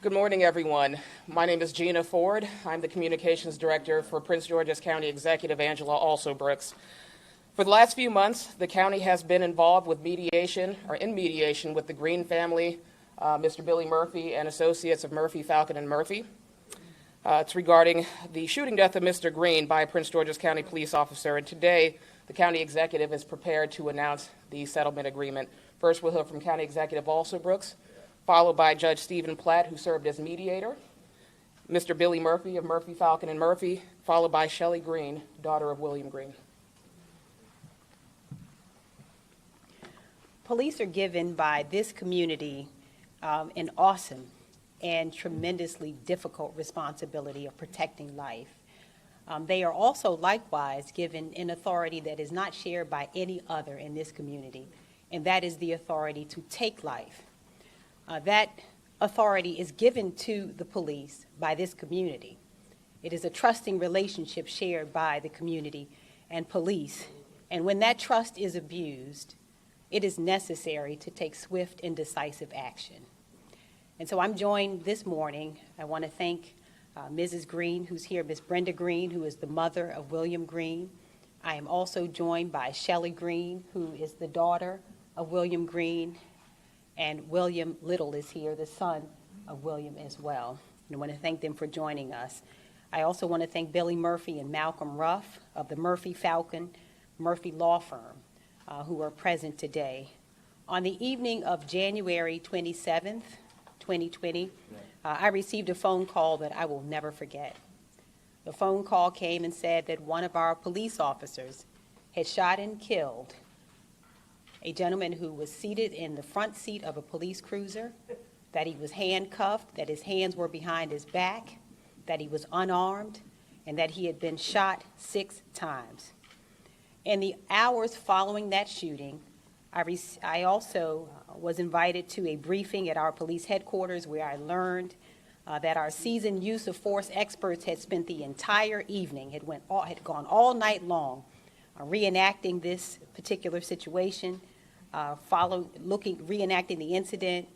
Good morning, everyone. My name is Gina Ford. I'm the Communications Director for Prince George's County Executive Angela Alsobrooks. For the last few months, the county has been involved with mediation with the Green family, Mr. Billy Murphy and associates of Murphy, Falcon, and Murphy. It's regarding the shooting death of Mr. Green by a Prince George's County police officer, and today the county executive is prepared to announce the settlement agreement. First, we'll hear from County Executive Alsobrooks, followed by Judge Stephen Platt, who served as mediator, Mr. Billy Murphy of Murphy, Falcon, and Murphy, followed by Shelley Green, daughter of William Green. Police are given by this community an awesome and tremendously difficult responsibility of protecting life. They are also likewise given an authority that is not shared by any other in this community, and that is the authority to take life. That authority is given to the police by this community. It is a trusting relationship shared by the community and police. And when that trust is abused, it is necessary to take swift and decisive action. And so I'm joined this morning. I want to thank Mrs. Green, who's here, Miss Brenda Green, who is the mother of William Green. I am also joined by Shelley Green, who is the daughter of William Green. And William Little is here, the son of William as well. And I want to thank them for joining us. I also want to thank Billy Murphy and Malcolm Ruff of the Murphy Falcon Murphy Law Firm, who are present today. On the evening of January 27th, 2020, I received a phone call that I will never forget. The phone call came and said that one of our police officers had shot and killed a gentleman who was seated in the front seat of a police cruiser, that he was handcuffed, that his hands were behind his back, that he was unarmed, and that he had been shot 6 times. In the hours following that shooting, I also was invited to a briefing at our police headquarters where I learned that our seasoned use of force experts had spent the entire evening, had gone all night long, reenacting this particular situation, reenacting the incident.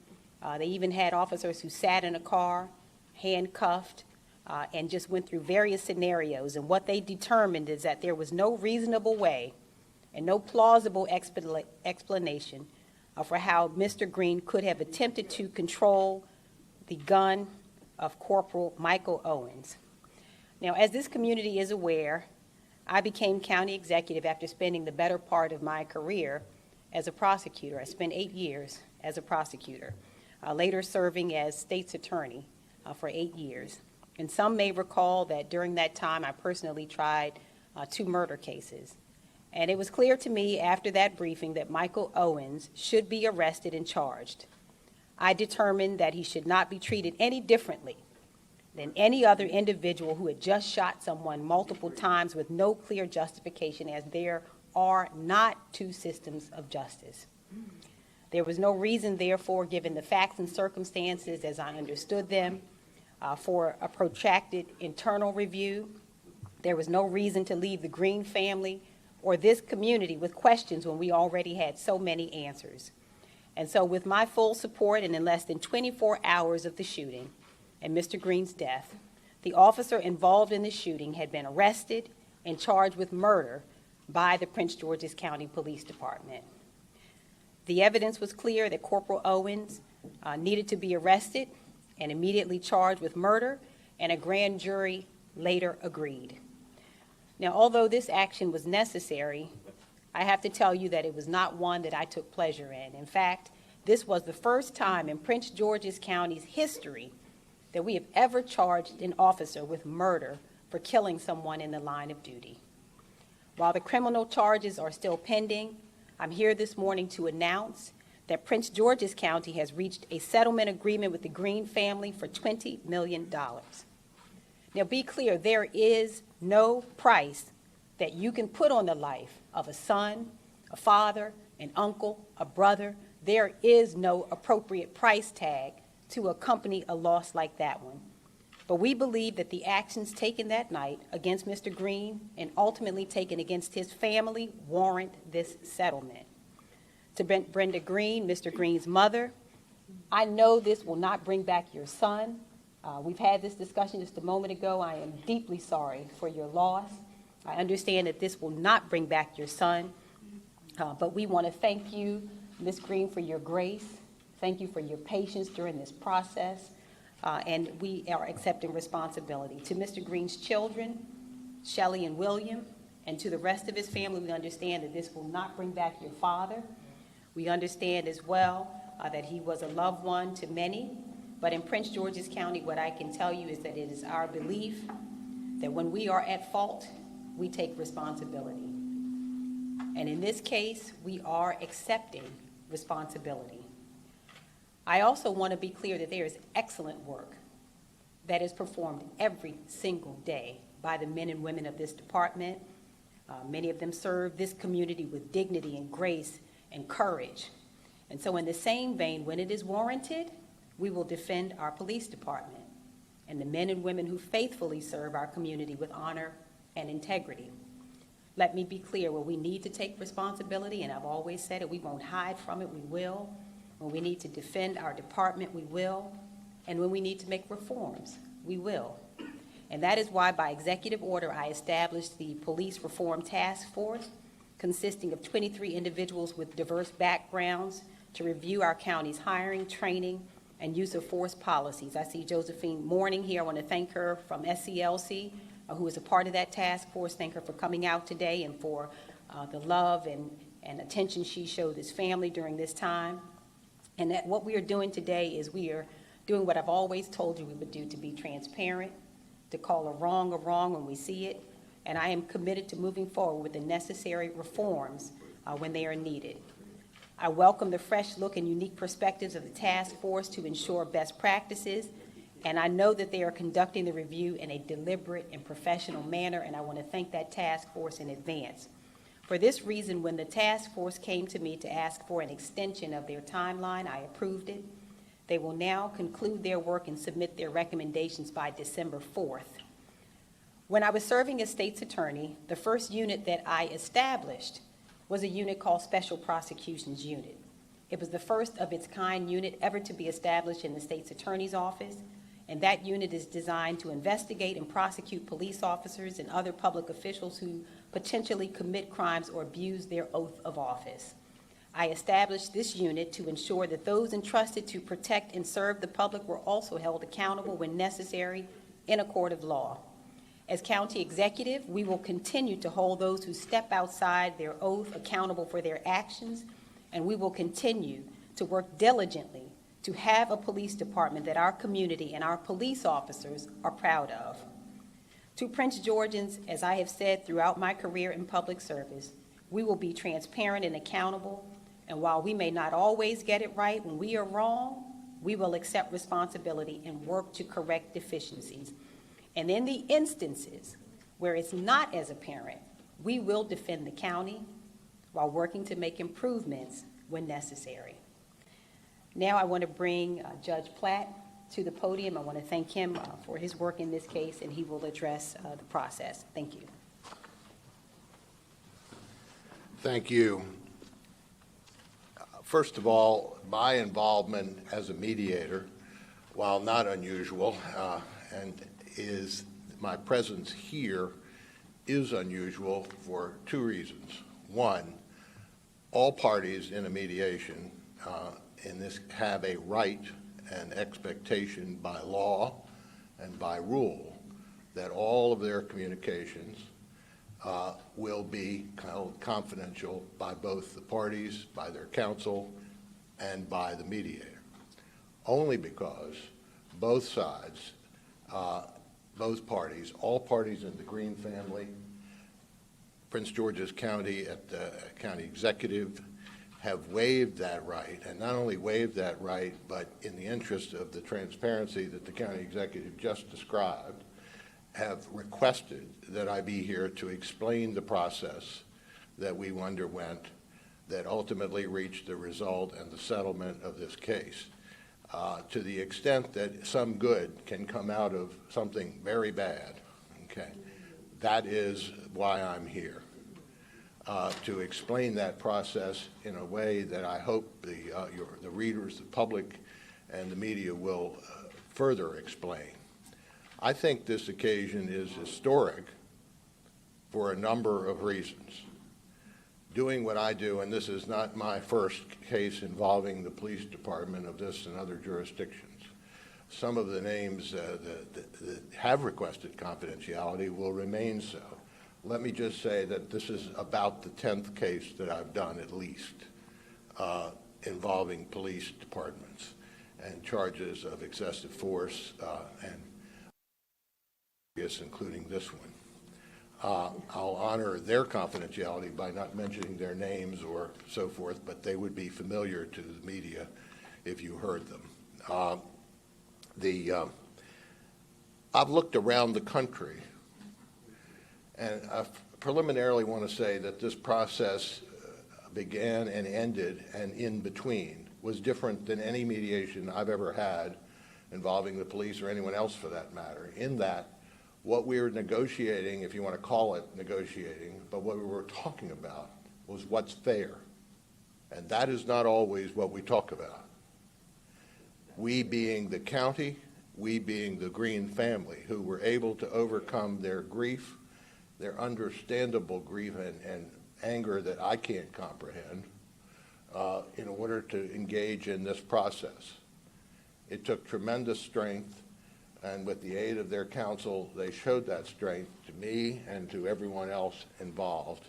They even had officers who sat in a car, handcuffed, and just went through various scenarios. And what they determined is that there was no reasonable way and no plausible explanation for how Mr. Green could have attempted to control the gun of Corporal Michael Owens. Now, as this community is aware, I became county executive after spending the better part of my career as a prosecutor. I spent 8 years as a prosecutor, later serving as state's attorney for 8 years. And some may recall that during that time I personally tried 2 murder cases. And it was clear to me after that briefing that Michael Owens should be arrested and charged. I determined that he should not be treated any differently than any other individual who had just shot someone multiple times with no clear justification, as there are not 2 systems of justice. There was no reason, therefore, given the facts and circumstances as I understood them, for a protracted internal review. There was no reason to leave the Green family or this community with questions when we already had so many answers. And so with my full support, and in less than 24 hours of the shooting and Mr. Green's death, the officer involved in the shooting had been arrested and charged with murder by the Prince George's County Police Department. The evidence was clear that Corporal Owens needed to be arrested and immediately charged with murder, and a grand jury later agreed. Now, although this action was necessary, I have to tell you that it was not one that I took pleasure in. In fact, this was the first time in Prince George's County's history that we have ever charged an officer with murder for killing someone in the line of duty. While the criminal charges are still pending, I'm here this morning to announce that Prince George's County has reached a settlement agreement with the Green family for $20 million. Now, be clear, there is no price that you can put on the life of a son, a father, an uncle, a brother. There is no appropriate price tag to accompany a loss like that one. But we believe that the actions taken that night against Mr. Green and ultimately taken against his family warrant this settlement. To Brenda Green, Mr. Green's mother, I know this will not bring back your son. We've had this discussion just a moment ago. I am deeply sorry for your loss. I understand that this will not bring back your son, but we want to thank you, Ms. Green, for your grace. Thank you for your patience during this process, and we are accepting responsibility. To Mr. Green's children, Shelley and William, and to the rest of his family, we understand that this will not bring back your father. We understand as well that he was a loved one to many, but in Prince George's County, what I can tell you is that it is our belief that when we are at fault, we take responsibility. And in this case, we are accepting responsibility. I also want to be clear that there is excellent work that is performed every single day by the men and women of this department. Many of them serve this community with dignity and grace and courage. And so in the same vein, when it is warranted, we will defend our police department and the men and women who faithfully serve our community with honor and integrity. Let me be clear, where we need to take responsibility, and I've always said it, we won't hide from it, we will. When we need to defend our department, we will. And when we need to make reforms, we will. And that is why by executive order, I established the Police Reform Task Force, consisting of 23 individuals with diverse backgrounds, to review our county's hiring, training, and use of force policies. I see Josephine Mourning here. I want to thank her from SCLC, who is a part of that task force. Thank her for coming out today and for the love and attention she showed this family during this time. And that what we are doing today is we are doing what I've always told you we would do, to be transparent, to call a wrong when we see it. And I am committed to moving forward with the necessary reforms when they are needed. I welcome the fresh look and unique perspectives of the task force to ensure best practices, and I know that they are conducting the review in a deliberate and professional manner, and I want to thank that task force in advance. For this reason, when the task force came to me to ask for an extension of their timeline, I approved it. They will now conclude their work and submit their recommendations by December 4th. When I was serving as state's attorney, the first unit that I established was a unit called Special Prosecutions Unit. It was the first of its kind unit ever to be established in the state's attorney's office, and that unit is designed to investigate and prosecute police officers and other public officials who potentially commit crimes or abuse their oath of office. I established this unit to ensure that those entrusted to protect and serve the public were also held accountable when necessary in a court of law. As county executive, we will continue to hold those who step outside their oath accountable for their actions, and we will continue to work diligently to have a police department that our community and our police officers are proud of. To Prince Georgians, as I have said throughout my career in public service, we will be transparent and accountable, and while we may not always get it right when we are wrong, we will accept responsibility and work to correct deficiencies. And in the instances where it's not as apparent, we will defend the county while working to make improvements when necessary. Now I want to bring Judge Platt to the podium. I want to thank him for his work in this case, and he will address the process. Thank you. Thank you. First of all, my involvement as a mediator, while not unusual, and is my presence here is unusual for two reasons. One, all parties in a mediation in this have a right and expectation by law and by rule that all of their communications will be held confidential by both the parties, by their counsel, and by the mediator. Only because both sides, both parties, all parties in the Green family, Prince George's County at the county executive, have waived that right, and not only waived that right, but in the interest of the transparency that the county executive just described, have requested that I be here to explain the process that we underwent that ultimately reached the result and the settlement of this case. To the extent that some good can come out of something very bad, okay, that is why I'm here, to explain that process in a way that I hope the readers, the public, and the media will further explain. I think this occasion is historic for a number of reasons. Doing what I do, and this is not my first case involving the police department of this and other jurisdictions. Some of the names that have requested confidentiality will remain so. Let me just say that this is about the 10th case that I've done, at least, involving police departments and charges of excessive force and including this one. I'll honor their confidentiality by not mentioning their names or so forth, but they would be familiar to the media if you heard them. I've looked around the country, and I preliminarily want to say that this process began and ended, and in between was different than any mediation I've ever had involving the police or anyone else for that matter, in that what we were negotiating, if you want to call it negotiating, but what we were talking about was what's fair. And that is not always what we talk about. We being the county, we being the Green family, who were able to overcome their grief, their understandable grief and anger that I can't comprehend, in order to engage in this process. It took tremendous strength, and with the aid of their counsel, they showed that strength to me and to everyone else involved.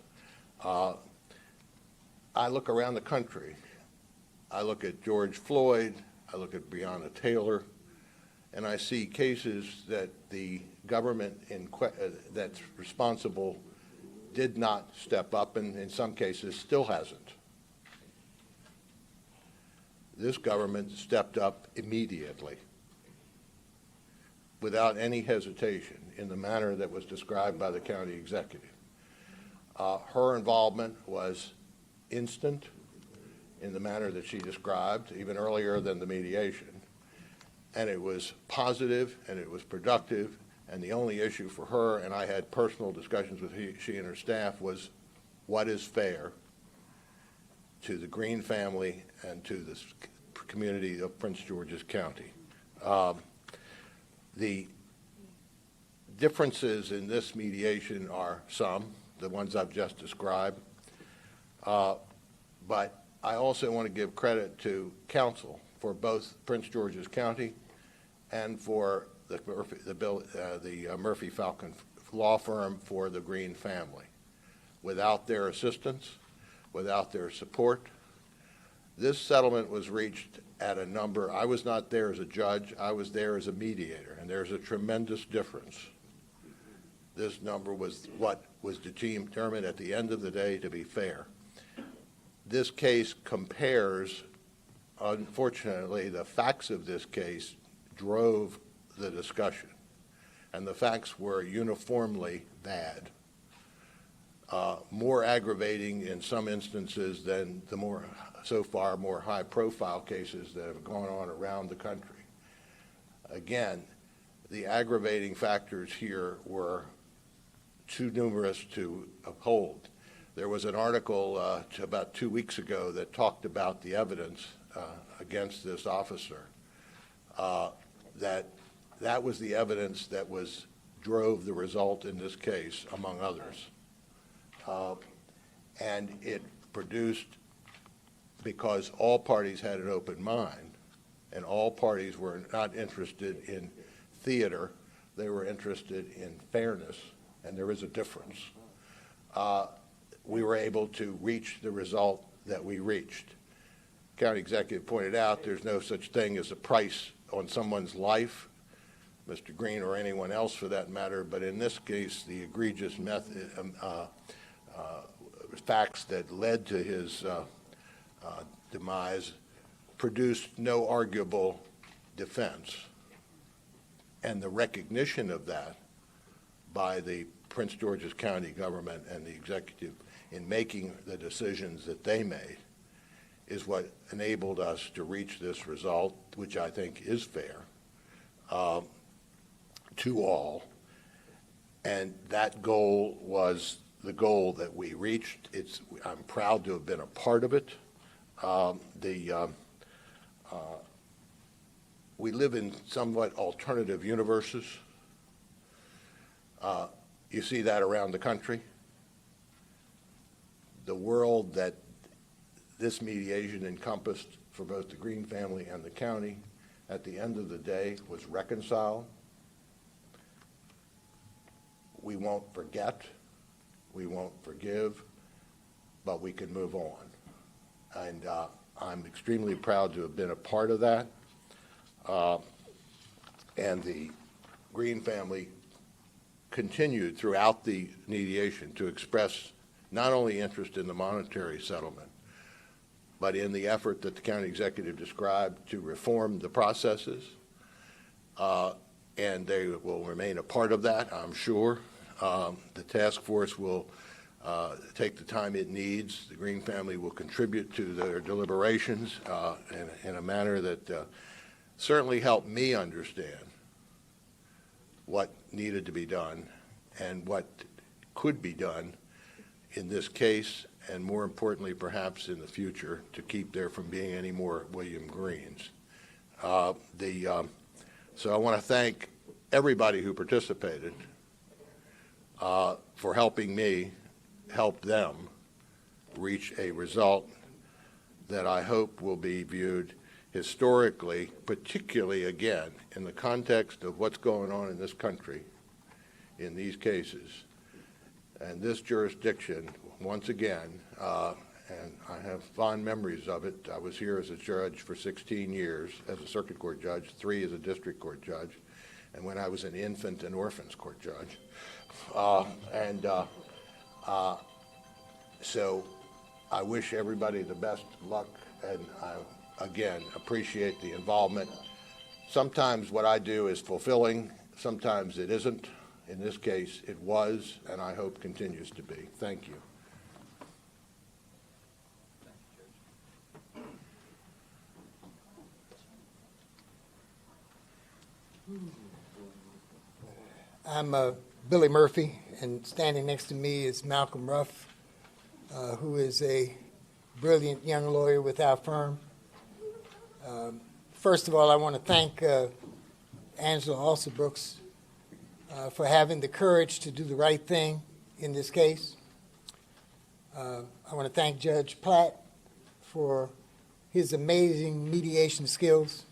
I look around the country. I look at George Floyd, I look at Breonna Taylor, and I see cases that the government that's responsible did not step up, and in some cases still hasn't. This government stepped up immediately, without any hesitation, in the manner that was described by the county executive. Her involvement was instant in the manner that she described, even earlier than the mediation. And it was positive, and it was productive, and the only issue for her, and I had personal discussions with she and her staff, was what is fair to the Green family and to the community of Prince George's County. The differences in this mediation are some, the ones I've just described, but I also want to give credit to counsel for both Prince George's County and for the Murphy Falcon law firm for the Green family. Without their assistance, without their support, this settlement was reached at a number. I was not there as a judge, I was there as a mediator, and there's a tremendous difference. This number was what was determined at the end of the day to be fair. This case compares, unfortunately, the facts of this case drove the discussion, and the facts were uniformly bad. More aggravating in some instances than the more high-profile cases that have gone on around the country. Again, the aggravating factors here were too numerous to uphold. There was an article about 2 weeks ago that talked about the evidence against this officer, that was the evidence that drove the result in this case, among others. And it produced, because all parties had an open mind, and all parties were not interested in theater, they were interested in fairness, and there is a difference. We were able to reach the result that we reached. County executive pointed out there's no such thing as a price on someone's life, Mr. Green or anyone else for that matter, but in this case, the egregious facts that led to his demise produced no arguable defense. And the recognition of that by the Prince George's County government and the executive in making the decisions that they made is what enabled us to reach this result, which I think is fair to all. And that goal was the goal that we reached. I'm proud to have been a part of it. we live in somewhat alternative universes. You see that around the country. The world that this mediation encompassed for both the Green family and the county, at the end of the day, was reconciled. We won't forget, we won't forgive, but we can move on. And I'm extremely proud to have been a part of that. And the Green family continued throughout the mediation to express not only interest in the monetary settlement, but in the effort that the county executive described to reform the processes. And they will remain a part of that, I'm sure. The task force will take the time it needs. The Green family will contribute to their deliberations in a manner that certainly helped me understand what needed to be done and what could be done in this case, and more importantly, perhaps in the future, to keep there from being any more William Greens. So I want to thank everybody who participated for helping me help them reach a result that I hope will be viewed historically, particularly again in the context of what's going on in this country in these cases. And this jurisdiction, once again, and I have fond memories of it. I was here as a judge for 16 years, as a circuit court judge, 3 as a district court judge, and when I was an infant and orphans court judge. So I wish everybody the best luck, and I, again, appreciate the involvement. Sometimes what I do is fulfilling, sometimes it isn't. In this case, it was, and I hope continues to be. Thank you. I'm Billy Murphy, and standing next to me is Malcolm Ruff, who is a brilliant young lawyer with our firm. First of all, I want to thank Angela Alsobrooks for having the courage to do the right thing in this case. I want to thank Judge Platt for his amazing mediation skills,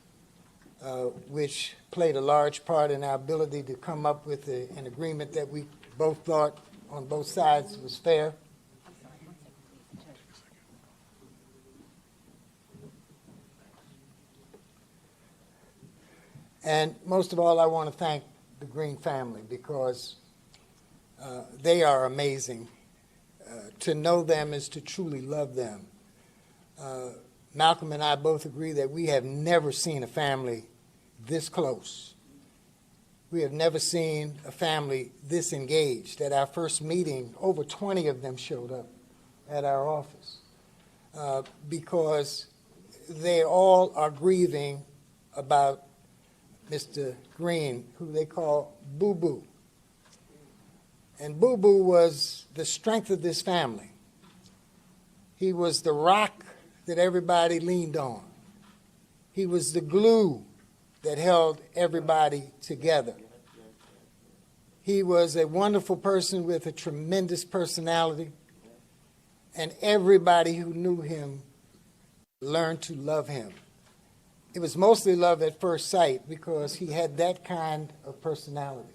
which played a large part in our ability to come up with an agreement that we both thought on both sides was fair. And most of all, I want to thank the Green family, because they are amazing. To know them is to truly love them. Malcolm and I both agree that we have never seen a family this close. We have never seen a family this engaged. At our first meeting, over 20 of them showed up at our office because they all are grieving about Mr. Green, who they call Boo Boo. And Boo Boo was the strength of this family. He was the rock that everybody leaned on. He was the glue that held everybody together. He was a wonderful person with a tremendous personality, and everybody who knew him learned to love him. It was mostly love at first sight because he had that kind of personality.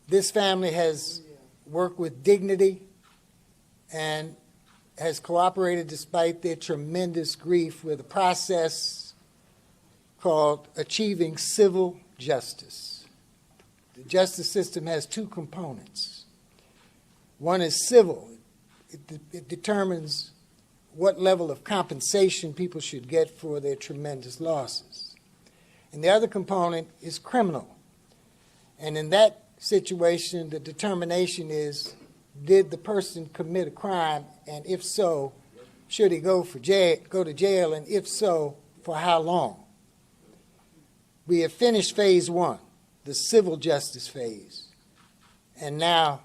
This family has worked with dignity and has cooperated despite their tremendous grief with a process called achieving civil justice. The justice system has 2 components. One is civil. It determines what level of compensation people should get for their tremendous losses. And the other component is criminal. And in that situation, the determination is, did the person commit a crime, and if so, should he go to jail, and if so, for how long? We have finished phase 1, the civil justice phase, and now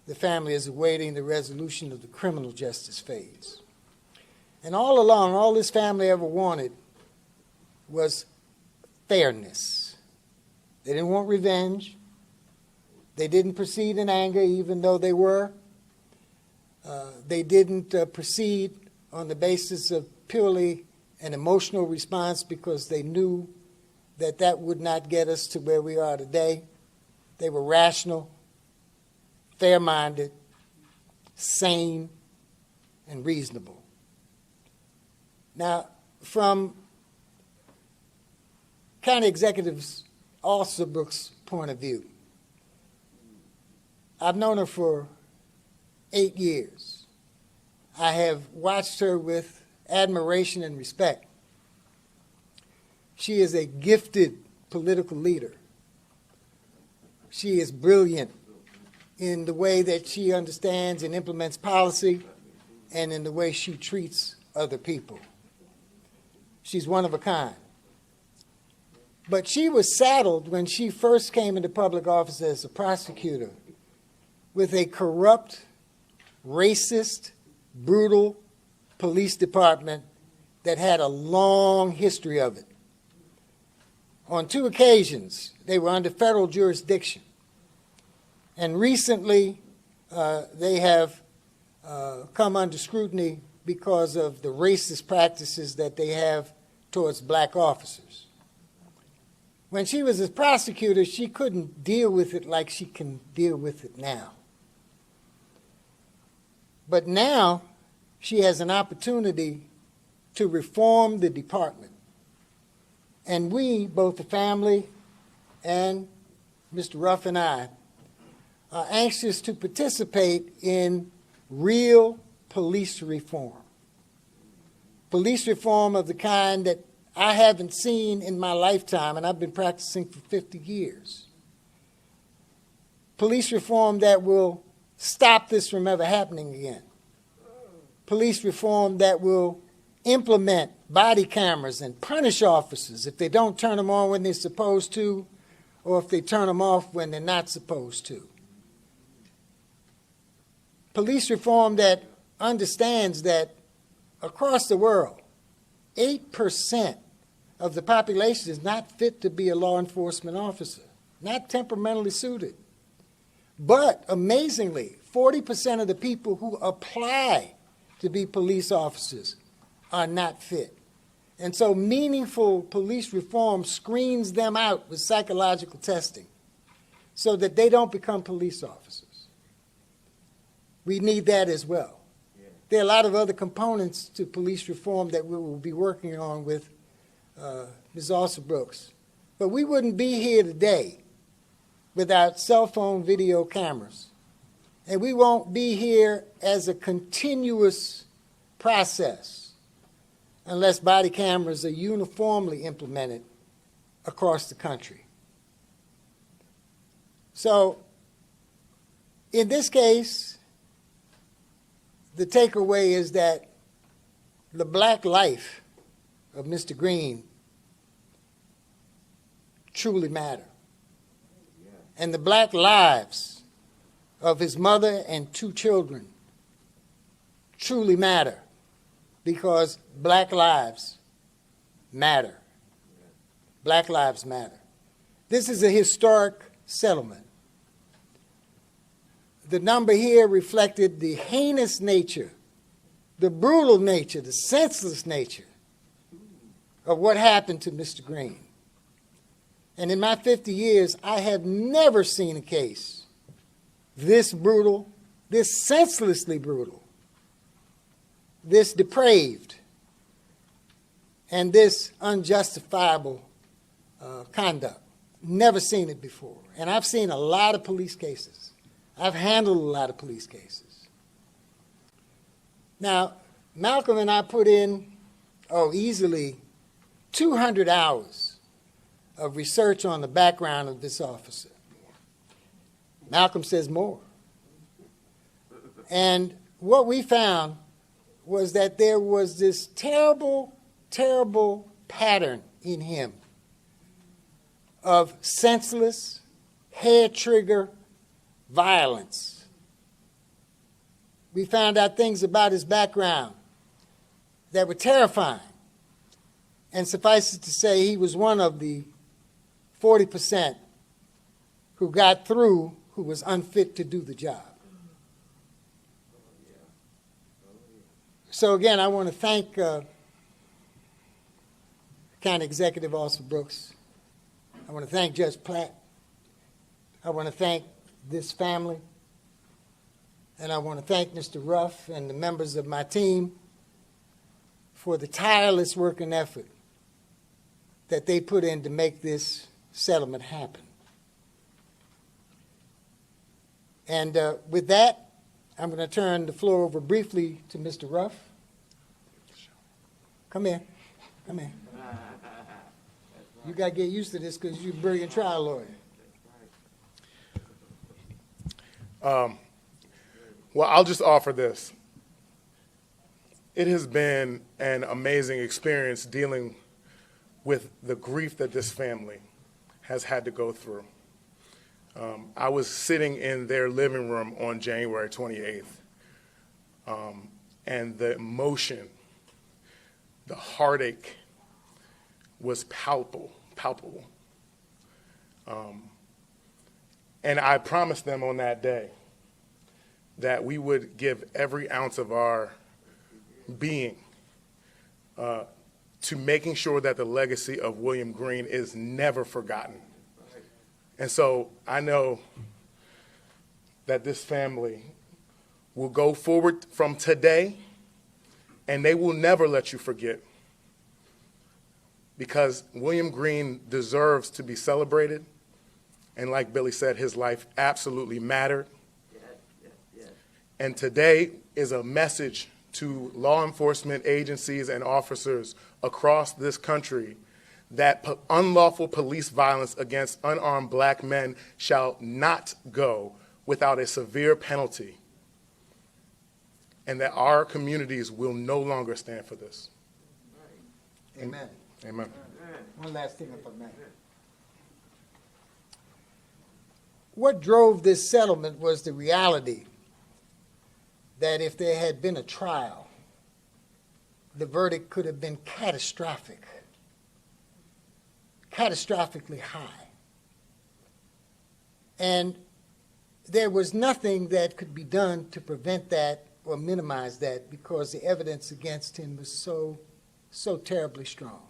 the family is awaiting the resolution of the criminal justice phase. And all along, all this family ever wanted was fairness. They didn't want revenge. They didn't proceed in anger, even though they were. They didn't proceed on the basis of purely an emotional response because they knew that that would not get us to where we are today. They were rational, fair-minded, sane, and reasonable. Now, from County Executive Alsobrooks' point of view, I've known her for 8 years. I have watched her with admiration and respect. She is a gifted political leader. She is brilliant in the way that she understands and implements policy and in the way she treats other people. She's one of a kind. But she was saddled when she first came into public office as a prosecutor with a corrupt, racist, brutal police department that had a long history of it. On 2 occasions, they were under federal jurisdiction. And recently, they have come under scrutiny because of the racist practices that they have towards black officers. When she was a prosecutor, she couldn't deal with it like she can deal with it now. But now, she has an opportunity to reform the department. And we, both the family and Mr. Ruff and I, are anxious to participate in real police reform. Police reform of the kind that I haven't seen in my lifetime, and I've been practicing for 50 years. Police reform that will stop this from ever happening again. Police reform that will implement body cameras and punish officers if they don't turn them on when they're supposed to, or if they turn them off when they're not supposed to. Police reform that understands that across the world, 8% of the population is not fit to be a law enforcement officer, not temperamentally suited. But amazingly, 40% of the people who apply to be police officers are not fit. And so meaningful police reform screens them out with psychological testing so that they don't become police officers. We need that as well. Yeah. There are a lot of other components to police reform that we will be working on with Ms. Alsobrooks. But we wouldn't be here today without cell phone video cameras. And we won't be here as a continuous process unless body cameras are uniformly implemented across the country. So, in this case, the takeaway is that the black life of Mr. Green truly matter. And the black lives of his mother and 2 children truly matter because black lives matter. Black lives matter. This is a historic settlement. The number here reflected the heinous nature, the brutal nature, the senseless nature of what happened to Mr. Green. And in my 50 years, I have never seen a case this brutal, this senselessly brutal, this depraved, and this unjustifiable conduct. Never seen it before. And I've seen a lot of police cases. I've handled a lot of police cases. Now, Malcolm and I put in, easily 200 hours of research on the background of this officer. Malcolm says more. And what we found was that there was this terrible, terrible pattern in him of senseless, hair-trigger violence. We found out things about his background that were terrifying. And suffice it to say, he was one of the 40% who got through who was unfit to do the job. So again, I want to thank County Executive Alsobrooks. I want to thank Judge Platt. I want to thank this family. And I want to thank Mr. Ruff and the members of my team for the tireless work and effort that they put in to make this settlement happen. And with that, I'm going to turn the floor over briefly to Mr. Ruff. Come here. Come here. You got to get used to this because you're a brilliant trial lawyer. Well, I'll just offer this. It has been an amazing experience dealing with the grief that this family has had to go through. I was sitting in their living room on January 28th, and the emotion, the heartache was palpable. And I promised them on that day that we would give every ounce of our being to making sure that the legacy of William Green is never forgotten. And so I know that this family will go forward from today, and they will never let you forget, because William Green deserves to be celebrated. And like Billy said, his life absolutely mattered. And today is a message to law enforcement agencies and officers across this country that unlawful police violence against unarmed black men shall not go without a severe penalty, and that our communities will no longer stand for this. Amen. Amen. One last thing, if I may. What drove this settlement was the reality that if there had been a trial, the verdict could have been catastrophically high. And there was nothing that could be done to prevent that or minimize that because the evidence against him was so terribly strong.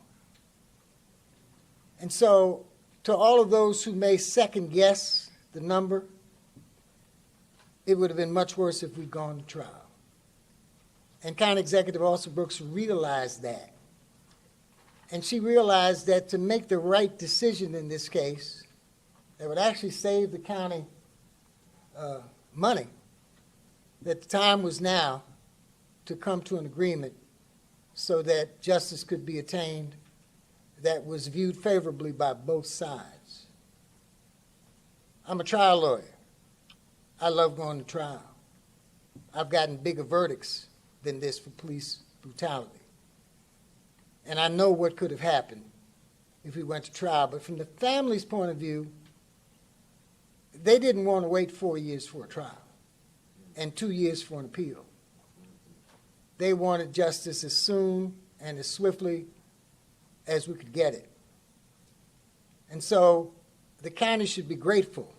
And so, to all of those who may second guess the number, it would have been much worse if we'd gone to trial. And County Executive Alsobrooks realized that. And she realized that to make the right decision in this case, that would actually save the county money, that the time was now to come to an agreement so that justice could be attained that was viewed favorably by both sides. I'm a trial lawyer. I love going to trial. I've gotten bigger verdicts than this for police brutality. And I know what could have happened if we went to trial. But from the family's point of view, they didn't want to wait 4 years for a trial and 2 years for an appeal. They wanted justice as soon and as swiftly as we could get it. And so the county should be grateful.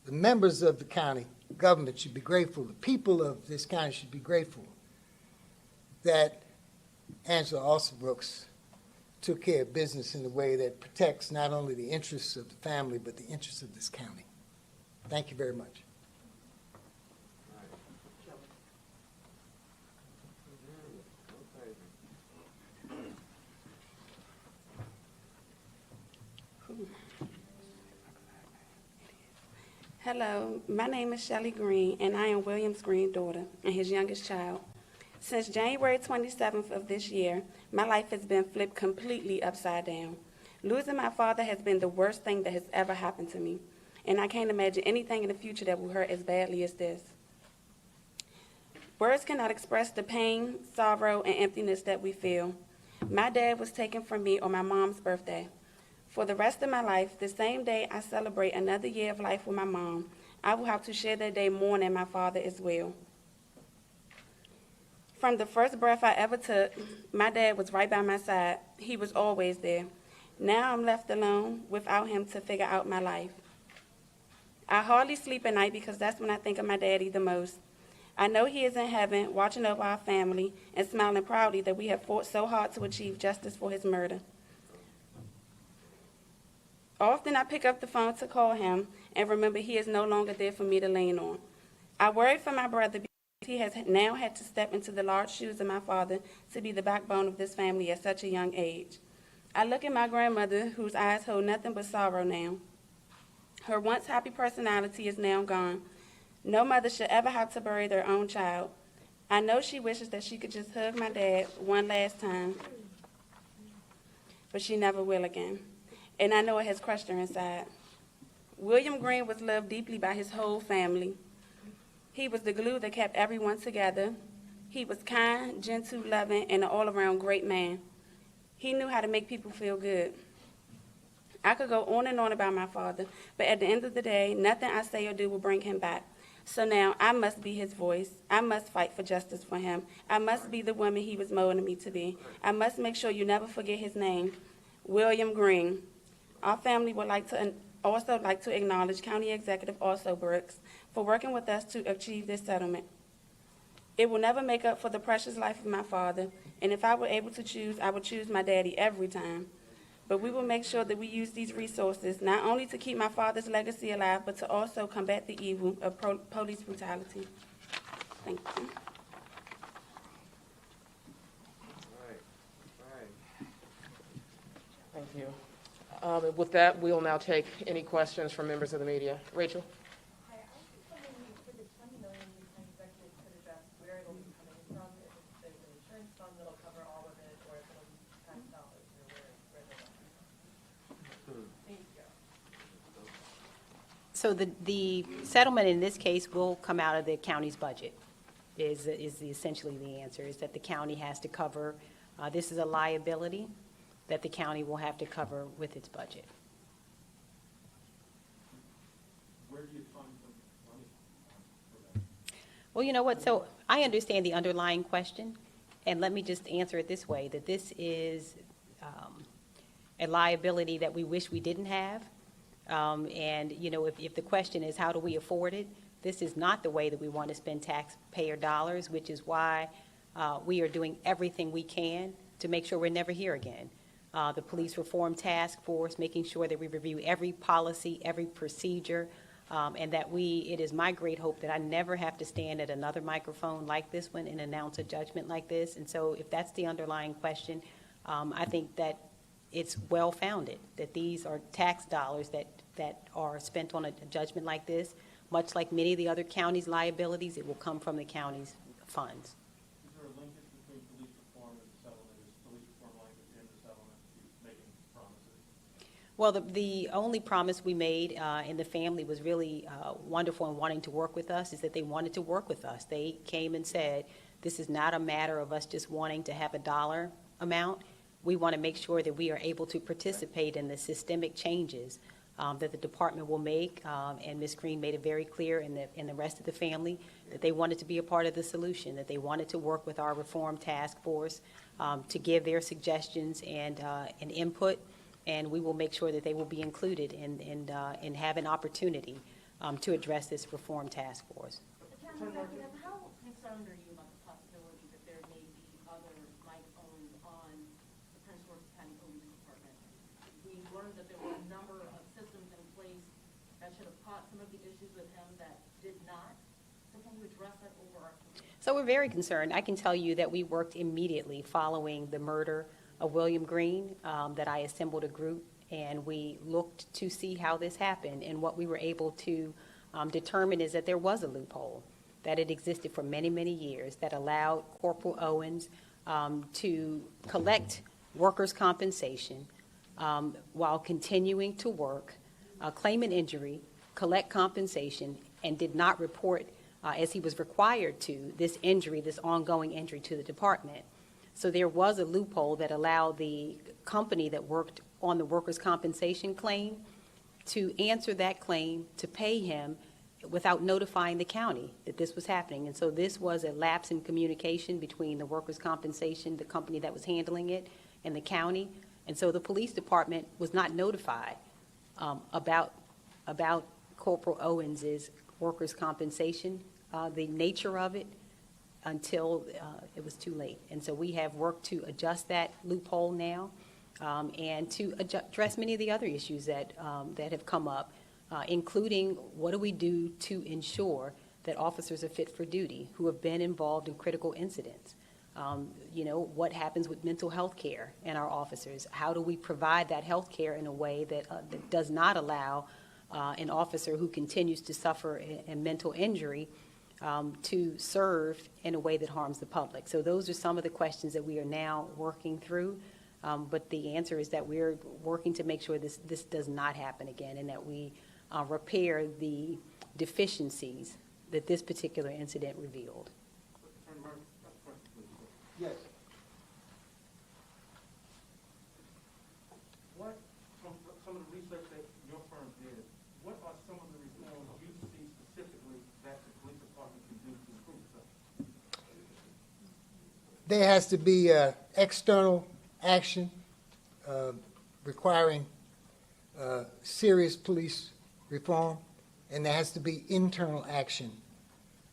The members of the county government should be grateful. The people of this county should be grateful that Angela Alsobrooks took care of business in a way that protects not only the interests of the family, but the interests of this county. Thank you very much. Hello, my name is Shelley Green, and I am Williams Green's daughter and his youngest child. Since January 27th of this year, my life has been flipped completely upside down. Losing my father has been the worst thing that has ever happened to me, and I can't imagine anything in the future that will hurt as badly as this. Words cannot express the pain, sorrow, and emptiness that we feel. My dad was taken from me on my mom's birthday. For the rest of my life, the same day I celebrate another year of life with my mom, I will have to share that day mourning my father as well. From the first breath I ever took, my dad was right by my side. He was always there. Now I'm left alone without him to figure out my life. I hardly sleep at night because that's when I think of my daddy the most. I know he is in heaven, watching over our family and smiling proudly that we have fought so hard to achieve justice for his murder. Often I pick up the phone to call him and remember he is no longer there for me to lean on. I worry for my brother because he has now had to step into the large shoes of my father to be the backbone of this family at such a young age. I look at my grandmother, whose eyes hold nothing but sorrow now. Her once happy personality is now gone. No mother should ever have to bury their own child. I know she wishes that she could just hug my dad one last time, but she never will again. And I know it has crushed her inside. William Green was loved deeply by his whole family. He was the glue that kept everyone together. He was kind, gentle, loving, and an all-around great man. He knew how to make people feel good. I could go on and on about my father, but at the end of the day, nothing I say or do will bring him back. So now I must be his voice. I must fight for justice for him. I must be the woman he was molding me to be. I must make sure you never forget his name, William Green. Our family would also like to acknowledge County Executive Alsobrooks for working with us to achieve this settlement. It will never make up for the precious life of my father, and if I were able to choose, I would choose my daddy every time. But we will make sure that we use these resources not only to keep my father's legacy alive, but to also combat the evil of police brutality. Thank you. Thank you. And with that, we'll now take any questions from members of the media. Rachel? Hi, I was just wondering for the $20 million you kind of executive could address where it'll be coming from, if it's there's an insurance fund that'll cover all of it, or if it'll be tax dollars, or where they'll come from. Thank you. So the settlement in this case will come out of the county's budget, is essentially the answer, is that the county has to cover, this is a liability that the county will have to cover with its budget. Where do you fund the money for that? Well, you know what, so I understand the underlying question, and let me just answer it this way, that this is a liability that we wish we didn't have. And, you know, if the question is how do we afford it, this is not the way that we want to spend taxpayer dollars, which is why we are doing everything we can to make sure we're never here again. The Police Reform Task Force, making sure that we review every policy, every procedure, and that it is my great hope that I never have to stand at another microphone like this one and announce a judgment like this. And so if that's the underlying question, I think that it's well-founded, that these are tax dollars that are spent on a judgment like this. Much like many of the other counties' liabilities, it will come from the county's funds. Is there a linkage between police reform and the settlement? Is police reform language in the settlement making promises? Well, the only promise we made in the family was really wonderful in wanting to work with us, is that they wanted to work with us. They came and said, this is not a matter of us just wanting to have a dollar amount. We want to make sure that we are able to participate in the systemic changes that the department will make, and Ms. Green made it very clear in the rest of the family that they wanted to be a part of the solution, that they wanted to work with our reform task force to give their suggestions and input, and we will make sure that they will be included and have an opportunity to address this reform task force. How concerned are you about the possibility that there may be other microphones on the Prince George's County Police Department? We learned that there were a number of systems in place that should have caught some of the issues with him that did not. So can you address that overarching? So we're very concerned. I can tell you that we worked immediately following the murder of William Green, that I assembled a group, and we looked to see how this happened. And what we were able to determine is that there was a loophole, that it existed for many, many years, that allowed Corporal Owens to collect workers' compensation while continuing to work, claim an injury, collect compensation, and did not report, as he was required to, this injury, this ongoing injury to the department. So there was a loophole that allowed the company that worked on the workers' compensation claim to answer that claim, to pay him without notifying the county that this was happening. And so this was a lapse in communication between the workers' compensation, the company that was handling it, and the county. And so the police department was not notified about Corporal Owens's workers' compensation, the nature of it, until it was too late. And so we have worked to adjust that loophole now, and to address many of the other issues that have come up, including what do we do to ensure that officers are fit for duty who have been involved in critical incidents. What happens with mental health care in our officers? How do we provide that health care in a way that does not allow an officer who continues to suffer a mental injury to serve in a way that harms the public? So those are some of the questions that we are now working through. But the answer is that we're working to make sure this does not happen again, and that we repair the deficiencies that this particular incident revealed. Yes. What, from some of the research that your firm did, what are some of the reforms you see specifically that the police department can do to improve itself? There has to be external action requiring serious police reform, and there has to be internal action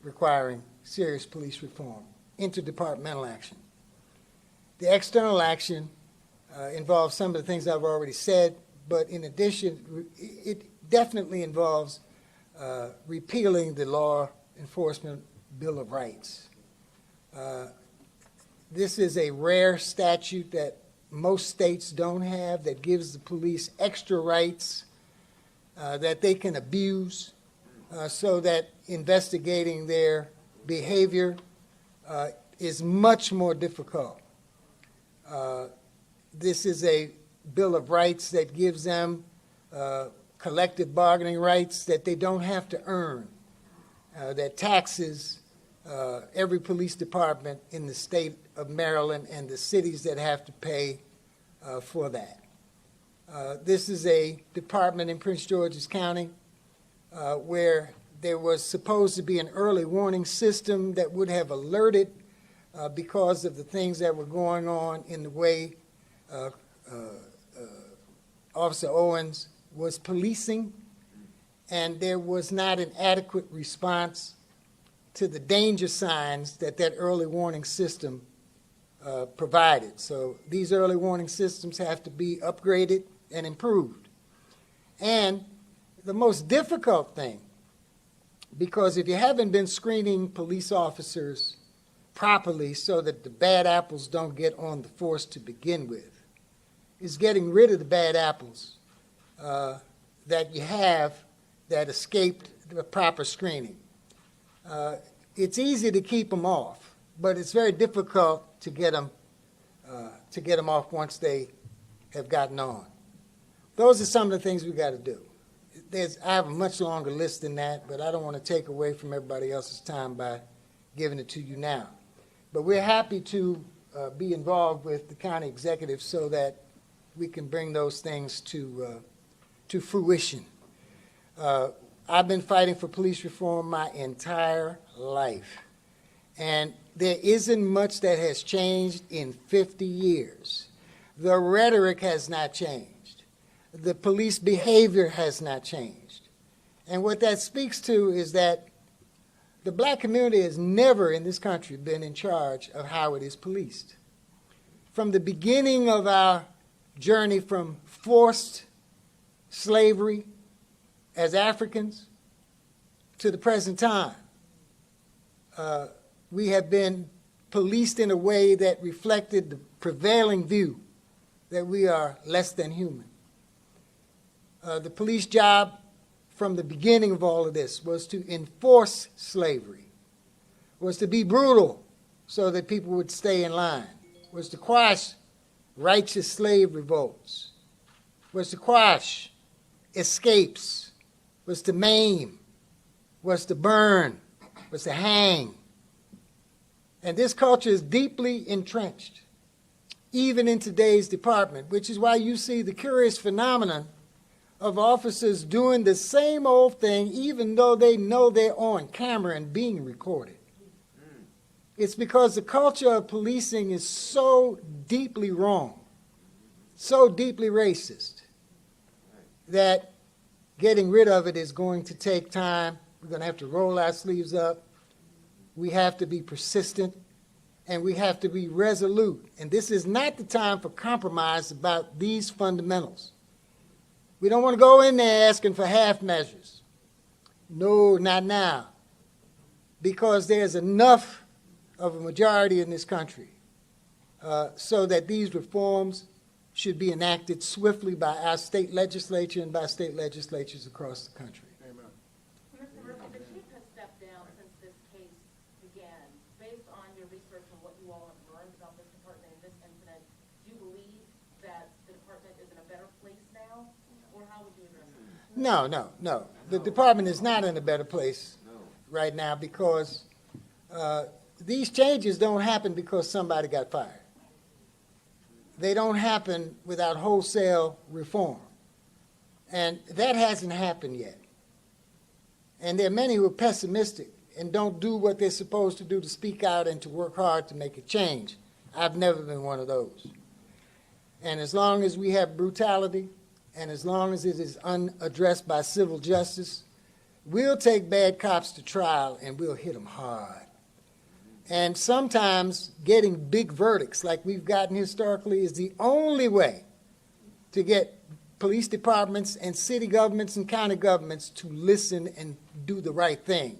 requiring serious police reform, interdepartmental action. The external action involves some of the things I've already said, but in addition, it definitely involves repealing the Law Enforcement Bill of Rights. This is a rare statute that most states don't have, that gives the police extra rights that they can abuse so that investigating their behavior is much more difficult. This is a Bill of Rights that gives them collective bargaining rights that they don't have to earn, that taxes every police department in the state of Maryland and the cities that have to pay for that. This is a department in Prince George's County where there was supposed to be an early warning system that would have alerted because of the things that were going on in the way Officer Owens was policing, and there was not an adequate response to the danger signs that early warning system provided. So these early warning systems have to be upgraded and improved. And the most difficult thing, because if you haven't been screening police officers properly so that the bad apples don't get on the force to begin with, is getting rid of the bad apples that you have that escaped the proper screening. It's easy to keep them off, but it's very difficult to get them off once they have gotten on. Those are some of the things we got to do. I have a much longer list than that, but I don't want to take away from everybody else's time by giving it to you now. But we're happy to be involved with the county executive so that we can bring those things to fruition. I've been fighting for police reform my entire life, and there isn't much that has changed in 50 years. The rhetoric has not changed. The police behavior has not changed. And what that speaks to is that the black community has never in this country been in charge of how it is policed. From the beginning of our journey from forced slavery as Africans to the present time, we have been policed in a way that reflected the prevailing view that we are less than human. The police job from the beginning of all of this was to enforce slavery, was to be brutal so that people would stay in line, was to quash righteous slave revolts, was to quash escapes, was to maim, was to burn, was to hang. And this culture is deeply entrenched, even in today's department, which is why you see the curious phenomenon of officers doing the same old thing even though they know they're on camera and being recorded. It's because the culture of policing is so deeply wrong, so deeply racist, that getting rid of it is going to take time. We're going to have to roll our sleeves up. We have to be persistent, and we have to be resolute. And this is not the time for compromise about these fundamentals. We don't want to go in there asking for half measures. No, not now. Because there's enough of a majority in this country so that these reforms should be enacted swiftly by our state legislature and by state legislatures across the country. Mr. Murphy, the chief has stepped down since this case began. Based on your research and what you all have learned about this department and this incident, do you believe that the department is in a better place now? Or how would you address it? No. The department is not in a better place right now because these changes don't happen because somebody got fired. They don't happen without wholesale reform. And that hasn't happened yet. And there are many who are pessimistic and don't do what they're supposed to do to speak out and to work hard to make a change. I've never been one of those. And as long as we have brutality, and as long as it is unaddressed by civil justice, we'll take bad cops to trial and we'll hit them hard. And sometimes getting big verdicts like we've gotten historically is the only way to get police departments and city governments and county governments to listen and do the right thing.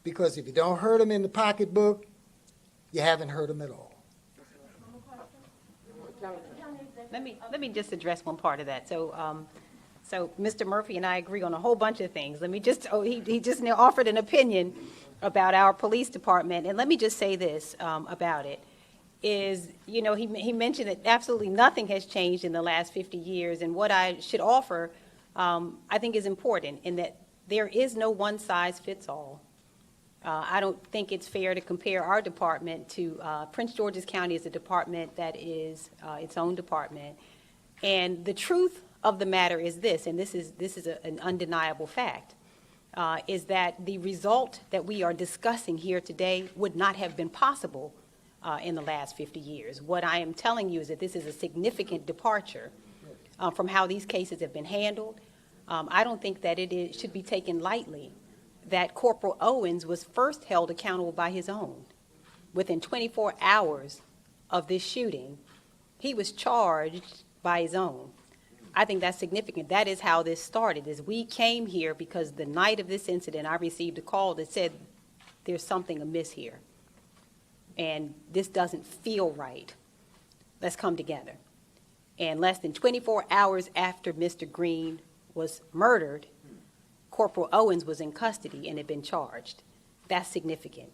Because if you don't hurt them in the pocketbook, you haven't hurt them at all. Let me just address one part of that. So Mr. Murphy and I agree on a whole bunch of things. Let me just, he just now offered an opinion about our police department. And let me just say this about it, is, you know, he mentioned that absolutely nothing has changed in the last 50 years. And what I should offer, I think is important in that there is no one size fits all. I don't think it's fair to compare our department to Prince George's County is a department that is its own department. And the truth of the matter is this, and this is an undeniable fact, is that the result that we are discussing here today would not have been possible in the last 50 years. What I am telling you is that this is a significant departure from how these cases have been handled. I don't think that it should be taken lightly that Corporal Owens was first held accountable by his own. Within 24 hours of this shooting, he was charged by his own. I think that's significant. That is how this started, is we came here because the night of this incident, I received a call that said, there's something amiss here. And this doesn't feel right. Let's come together. And less than 24 hours after Mr. Green was murdered, Corporal Owens was in custody and had been charged. That's significant.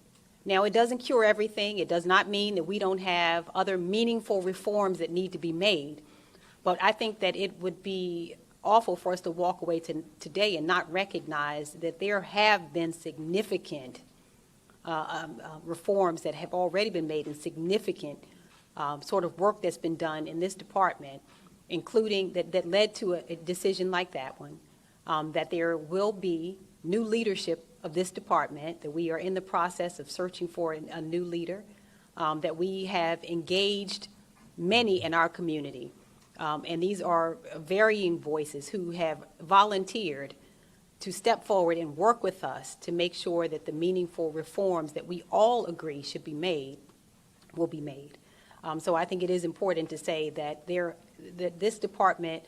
Now, it doesn't cure everything. It does not mean that we don't have other meaningful reforms that need to be made. But I think that it would be awful for us to walk away today and not recognize that there have been significant reforms that have already been made and significant sort of work that's been done in this department, including that led to a decision like that one, that there will be new leadership of this department, that we are in the process of searching for a new leader, that we have engaged many in our community. And these are varying voices who have volunteered to step forward and work with us to make sure that the meaningful reforms that we all agree should be made will be made. So I think it is important to say that this department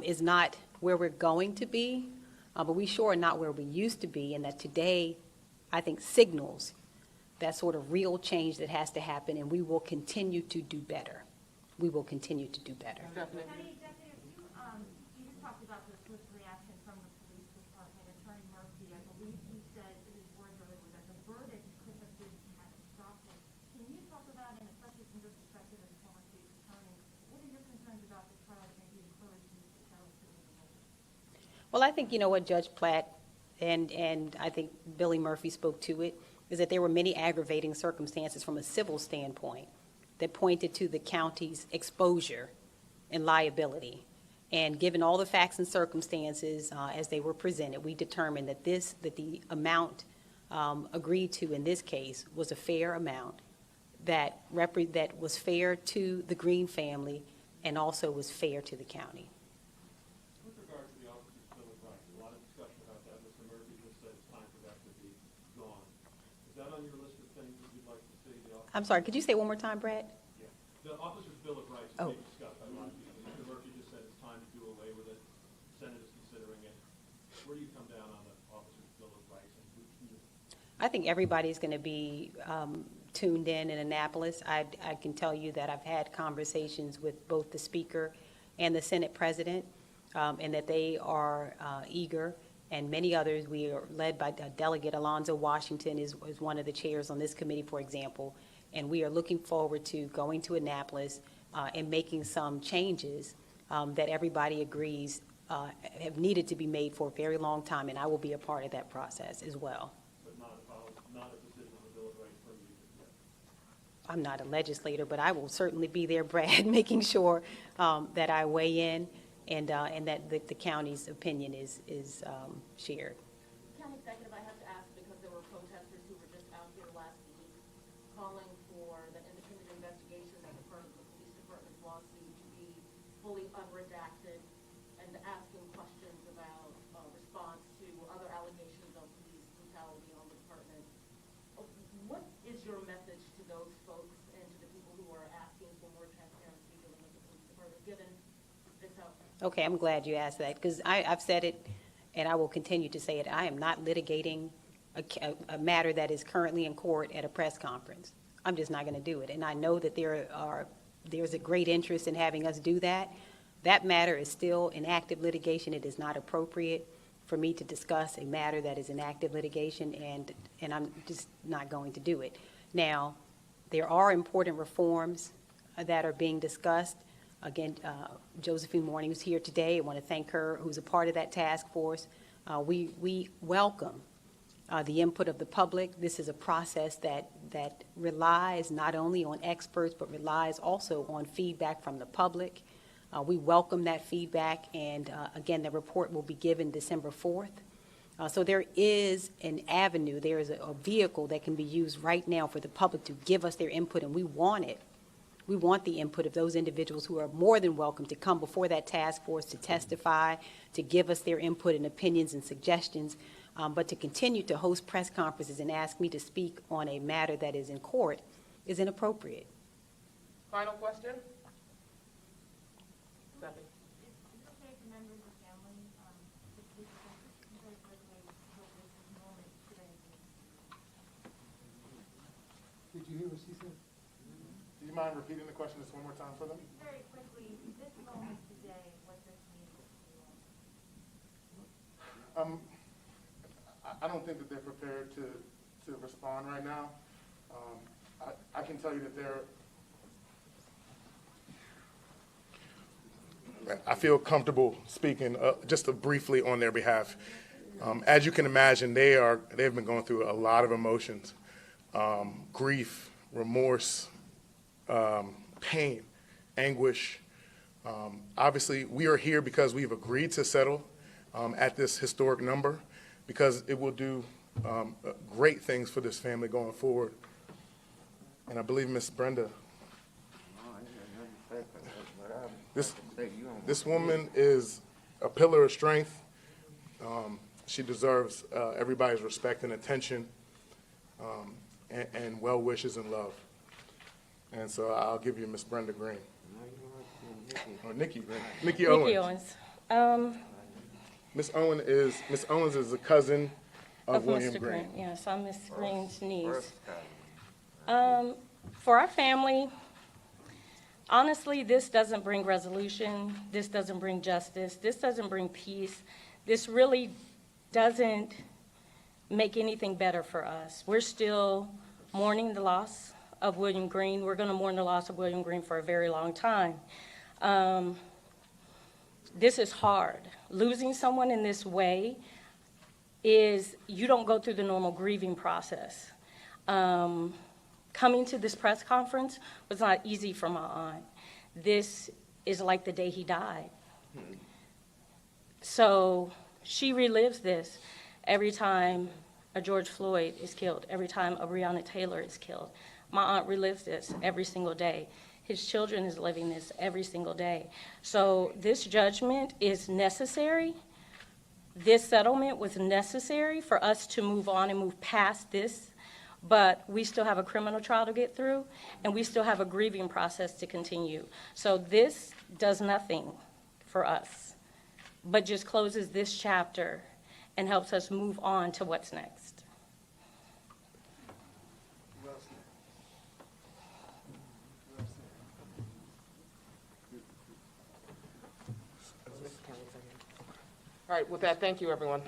is not where we're going to be, but we sure are not where we used to be, and that today, I think, signals that sort of real change that has to happen, and we will continue to do better. We will continue to do better. County Executive, you just talked about the swift reaction from the police department. Attorney Murphy, I believe he said his words earlier that the verdict could have been catastrophic. Can you talk about, and especially from your perspective as former state attorney, what are your concerns about the trial that maybe encouraged you to tell us? Well, I think, you know what, Judge Platt, and I think Billy Murphy spoke to it, is that there were many aggravating circumstances from a civil standpoint that pointed to the county's exposure and liability. And given all the facts and circumstances as they were presented, we determined that the amount agreed to in this case was a fair amount that was fair to the Green family and also was fair to the county. With regard to the officer's bill of rights, a lot of discussion about that. Mr. Murphy just said it's time for that to be gone. Is that on your list of things that you'd like to see the officer? I'm sorry, could you say one more time, Brad? Yeah. The officer's bill of rights is Oh. being discussed by a lot of people. Mr. Murphy just said it's time to do away with it. The Senate is considering it. Where do you come down on the officer's bill of rights? And I think everybody's going to be tuned in Annapolis. I can tell you that I've had conversations with both the Speaker and the Senate President, and that they are eager, and many others. We are led by Delegate Alonzo Washington is one of the chairs on this committee, for example, and we are looking forward to going to Annapolis and making some changes that everybody agrees have needed to be made for a very long time, and I will be a part of that process as well. but not a decision on the bill of rights from you yet. I'm not a legislator, but I will certainly be there, Brad, making sure that I weigh in and that the county's opinion is shared. County Executive, I have to ask because there were protesters who were just out here last week calling for the independent investigation that occurred in the police department's lawsuit to be fully unredacted and asking questions about response to other allegations of police brutality on the department. What is your message to those folks and to the people who are asking for more transparency dealing with the police department, given this outcome? Okay, I'm glad you asked that, because I've said it, and I will continue to say it. I am not litigating a matter that is currently in court at a press conference. I'm just not going to do it. And I know that there's a great interest in having us do that. That matter is still in active litigation. It is not appropriate for me to discuss a matter that is in active litigation, and I'm just not going to do it. Now, there are important reforms that are being discussed. Again, Josephine Morning was here today. I want to thank her, who's a part of that task force. We welcome the input of the public. This is a process that relies not only on experts, but relies also on feedback from the public. We welcome that feedback, and again, the report will be given December 4th. So there is an avenue, there is a vehicle that can be used right now for the public to give us their input, and we want it. We want the input of those individuals who are more than welcome to come before that task force to testify, to give us their input and opinions and suggestions, but to continue to host press conferences and ask me to speak on a matter that is in court is inappropriate. Final question? Stephanie. Did you hear what she said? Do you mind repeating the question just one more time for them? Very quickly, this moment today, what this means to you all? I don't think that they're prepared to respond right now. I can tell you that I feel comfortable speaking just briefly on their behalf. As you can imagine, they've been going through a lot of emotions, grief, remorse, pain, anguish. Obviously, we are here because we've agreed to settle at this historic number, because it will do great things for this family going forward. And I believe Miss Brenda, this woman is a pillar of strength. She deserves everybody's respect and attention, and well wishes and love. And so I'll give you Miss Brenda Green. Or Nikki Green. Nikki Owens. Miss Owens is a cousin of William Mr. Green. Yes, I'm Miss Green's niece. For our family, honestly, this doesn't bring resolution. This doesn't bring justice. This doesn't bring peace. This really doesn't make anything better for us. We're still mourning the loss of William Green. We're going to mourn the loss of William Green for a very long time. This is hard. Losing someone in this way is, you don't go through the normal grieving process. Coming to this press conference was not easy for my aunt. This is like the day he died. So she relives this every time a George Floyd is killed, every time a Breonna Taylor is killed. My aunt relives this every single day. His children is living this every single day. So this judgment is necessary. This settlement was necessary for us to move on and move past this, but we still have a criminal trial to get through, and we still have a grieving process to continue. So this does nothing for us, but just closes this chapter and helps us move on to what's next. All right, with that, thank you, everyone.